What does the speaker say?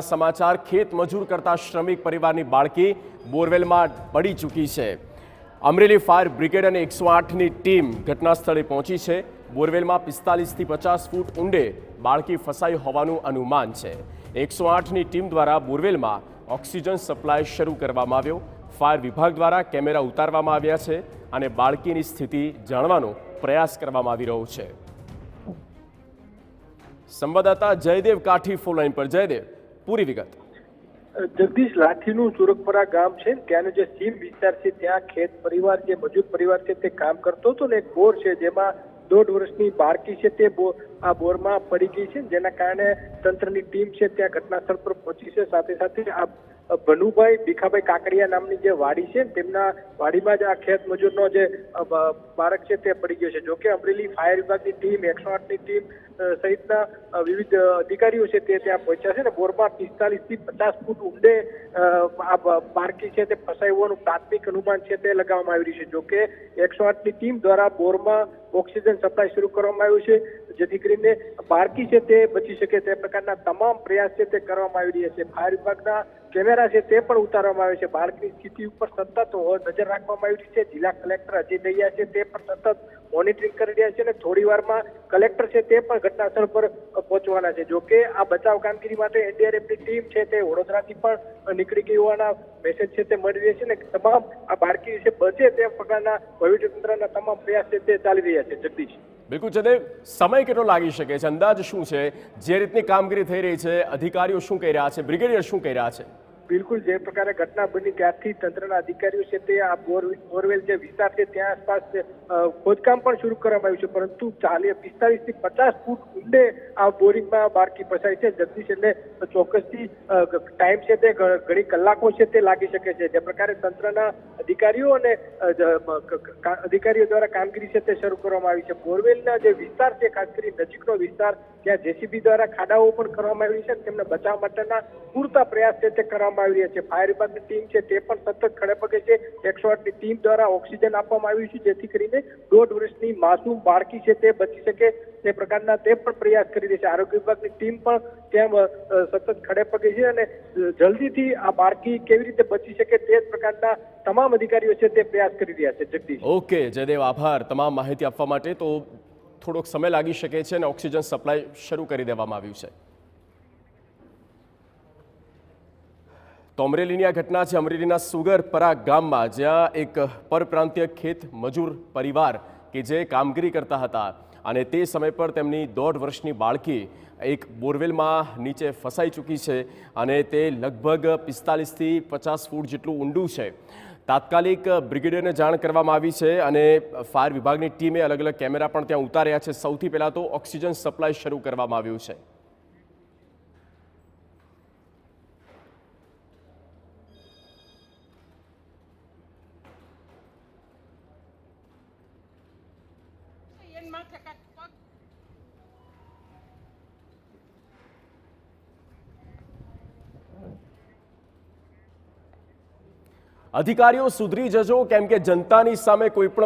સમાચાર ખેત મજૂર કરતા શ્રમિક પરિવારની બાળકી બોરવેલમાં પડી ચૂકી છે। અમરેલી ફાયર બ્રિગેડ અને 108ની ટીમ ઘટના સ્થળે પહોંચી છે। બોરવેલમાં 45 થી 50 ફૂટ ઊંડે બાળકી ફસાઈ હોવાનું અનુમાન છે। 108ની ટીમ દ્વારા બોરવેલમાં ઓક્સિજન સપ્લાય શરૂ કરવામાં આવ્યો। ફાયર વિભાગ દ્વારા કેમેરા ઉતારવામાં આવ્યા છે અને બાળકીની સ્થિતિ જાણવાનો પ્રયાસ કરવામાં આવી રહ્યો છે। સંવાદદાતા જયદેવ કાઠી ફોન લાઈન પર। જયદેવ, પૂરી વિગત। જગદીશ, લાઠીનું સુરખપરા ગામ છે, ત્યાંનો જે સીમ વિસ્તાર છે, ત્યાં ખેત પરિવાર, જે મજૂર પરિવાર છે, તે કામ કરતો હતો ને એક બોર છે જેમાં 1.5 વર્ષની બાળકી છે તે આ બોરમાં પડી ગઈ છે, જેના કારણે તંત્રની ટીમ છે ત્યાં ઘટનાસ્થળ પર પહોંચી છે। સાથે સાથે આ ભનુભાઈ ભીખાભાઈ કાકડિયા નામની જે વાડી છે, તેમના વાડીમાં જ આ ખેત મજૂરનો જે બાળક છે તે પડી ગયો છે। જોકે અમરેલી ફાયર વિભાગની ટીમ, 108ની ટીમ સહિતના વિવિધ અધિકારીઓ છે તે ત્યાં પહોંચ્યા છે ને બોરમાં 45 થી 50 ફૂટ ઊંડે આ બાળકી છે તે ફસાઈ હોવાનું પ્રાથમિક અનુમાન છે તે લગાવવામાં આવી રહ્યું છે। જોકે 108ની ટીમ દ્વારા બોરમાં ઓક્સિજન સપ્લાય શરૂ કરવામાં આવ્યું છે, જેથી કરીને બાળકી છે તે બચી શકે તે પ્રકારના તમામ પ્રયાસ છે તે કરવામાં આવી રહ્યા છે। ફાયર વિભાગના કેમેરા છે તે પણ ઉતારવામાં આવે છે। બાળકની સ્થિતિ ઉપર સતત નજર રાખવામાં આવી રહી છે। જિલ્લા કલેક્ટર અજય દહિયા છે તે પણ સતત મોનિટરિંગ કરી રહ્યા છે અને થોડી વારમાં કલેક્ટર છે તે પણ ઘટનાસ્થળ પર પહોંચવાના છે। જોકે આ બચાવ કામગીરી માટે એનડીઆરએફની ટીમ છે તે વડોદરાથી પણ નીકળી ગઈ હોવાના મેસેજ છે તે મળી રહ્યા છે ને તમામ આ બાળકી છે બચે તે પ્રકારના વહીવટીતંત્રના તમામ પ્રયાસ છે તે ચાલી રહ્યા છે। જગદીશ, બિલકુલ જયદેવ, સમય કેટલો લાગી શકે છે? અંદાજ શું છે? જે રીતની કામગીરી થઈ રહી છે, અધિકારીઓ શું કહી રહ્યા છે, બ્રિગેડિયર શું કહી રહ્યા છે? બિલકુલ, જે પ્રકારે ઘટના બની ત્યારથી તંત્રના અધિકારીઓ છે તે આ બોરવેલ જે વિસ્તાર છે ત્યાં આસપાસ ખોદકામ પણ શરૂ કરવામાં આવ્યું છે, પરંતુ 45 થી 50 ફૂટ ઊંડે આ બોરિંગમાં બાળકી ફસાઈ છે। જગદીશ, એટલે ચોક્કસથી ટાઈમ છે તે ઘણી કલાકો છે તે લાગી શકે છે। જે પ્રકારે તંત્રના અધિકારીઓ અને અધિકારીઓ દ્વારા કામગીરી છે તે શરૂ કરવામાં આવી છે। બોરવેલના જે વિસ્તાર છે, ખાસ કરી નજીકનો વિસ્તાર, ત્યાં જેસીબી દ્વારા ખાડાઓ પણ કરવામાં આવી છે, તેમને બચાવ માટેના પૂરતા પ્રયાસ છે તે કરવામાં આવી રહ્યા છે। ફાયર વિભાગની ટીમ છે તે પણ સતત ખડે પગે છે। 108ની ટીમ દ્વારા ઓક્સિજન આપવામાં આવ્યું છે, જેથી કરીને 1.5 વર્ષની માસૂમ બાળકી છે તે બચી શકે તે પ્રકારના તે પણ પ્રયાસ કરી રહી છે। આરોગ્ય વિભાગની ટીમ પણ ત્યાં સતત ખડે પગે છે અને જલ્દીથી આ બાળકી કેવી રીતે બચી શકે તે પ્રકારના તમામ અધિકારીઓ છે તે પ્રયાસ કરી રહ્યા છે। જગદીશ, ઓકે જયદેવ, આભાર તમામ માહિતી આપવા માટે। તો થોડોક સમય લાગી શકે છે અને ઓક્સિજન સપ્લાય શરૂ કરી દેવામાં આવ્યું છે। તો અમરેલીની આ ઘટના છે અમરેલીના સુગરપરા ગામમાં, જ્યાં એક પરપ્રાંતીય ખેત મજૂર પરિવાર કે જે કામગીરી કરતા હતા અને તે સમય પર તેમની 1.5 વર્ષની બાળકી એક બોરવેલમાં નીચે ફસાઈ ચૂકી છે અને તે લગભગ 45 થી 50 ફૂટ જેટલું ઊંડું છે। તાત્કાલિક બ્રિગેડિયરને જાણ કરવામાં આવી છે અને ફાયર વિભાગની ટીમે અલગ અલગ કેમેરા પણ ત્યાં ઉતાર્યા છે। સૌથી પહેલાં તો ઓક્સિજન સપ્લાય શરૂ કરવામાં આવ્યું છે। અધિકારીઓ સુધરી જજો, કેમ કે જનતાની સામે કોઈ પણ